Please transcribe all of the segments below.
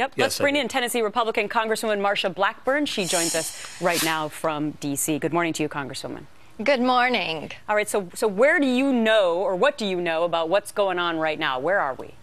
Yep. Yes, Let's bring in Tennessee Republican Congresswoman Marsha Blackburn. She joins us right now from D.C. Good morning to you, Congresswoman. Good morning. All right, so where do you know, or what do you know about what's going on right now? Where are we?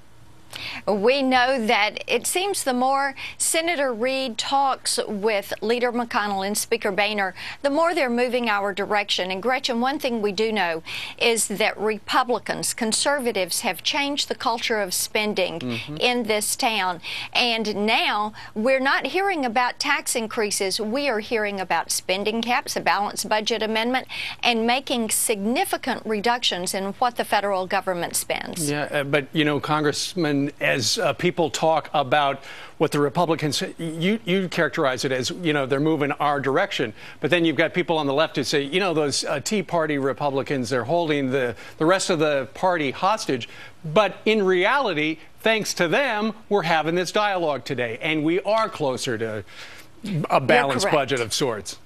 We know that it seems the more Senator Reid talks with Leader McConnell and Speaker Boehner, the more they're moving our direction. And Gretchen, one thing we do know is that Republicans, conservatives, have changed the culture of spending in this town. And now we're not hearing about tax increases. We are hearing about spending caps, a balanced budget amendment, and making significant reductions in what the federal government spends. Yeah, but, you know, Congressman, as people talk about what the Republicans, you characterize it as, you know, they're moving our direction. But then you've got people on the left who say, you know, those Tea Party Republicans, they're holding the rest of the party hostage. But in reality, thanks to them, we're having this dialogue today. And we are closer to a balanced budget of sorts.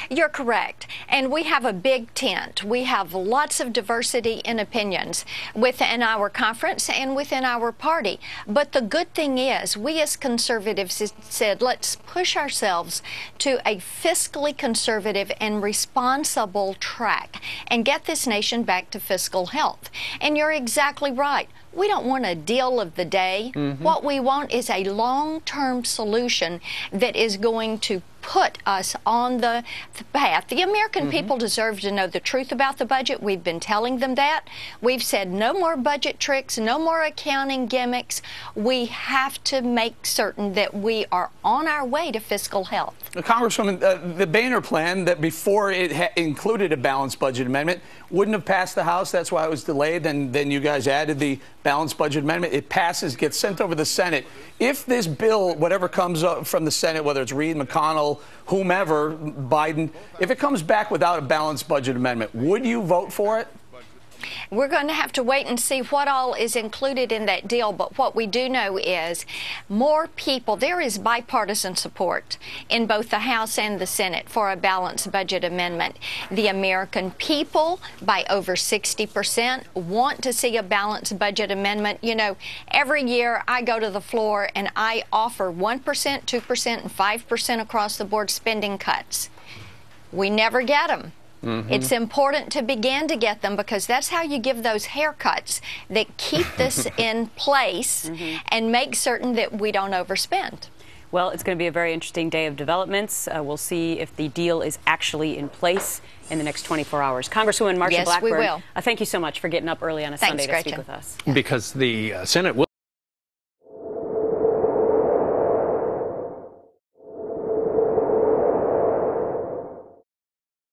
You're correct. And we have a big tent. We have lots of diversity in opinions within our conference and within our party. But the good thing is, we as conservatives said, let's push ourselves to a fiscally conservative and responsible track and get this nation back to fiscal health. And you're exactly right. We don't want a deal of the day. What we want is a long-term solution that is going to put us on the path. The American people deserve to know the truth about the budget. We've been telling them that. We've said no more budget tricks, no more accounting gimmicks. We have to make certain that we are on our way to fiscal health. Congresswoman, the Boehner plan, that before it included a balanced budget amendment, wouldn't have passed the House. That's why it was delayed. Then you guys added the balanced budget amendment. It passes, gets sent over the Senate. If this bill, whatever comes up from the Senate, whether it's Reid, McConnell, whomever, Biden, if it comes back without a balanced budget amendment, would you vote for it? We're going to have to wait and see what all is included in that deal. But what we do know is more people, there is bipartisan support in both the House and the Senate for a balanced budget amendment. The American people, by over 60%, want to see a balanced budget amendment. You know, every year I go to the floor and I offer 1%, 2%, and 5% across the board spending cuts. We never get them. It's important to begin to get them, because that's how you give those haircuts that keep this in place and make certain that we don't overspend. Well, it's going to be a very interesting day of developments. We'll see if the deal is actually in place in the next 24 hours. Congresswoman Marsha Blackburn, we will. Thank you so much for getting up early on a Sunday to speak with us. Because the Senate will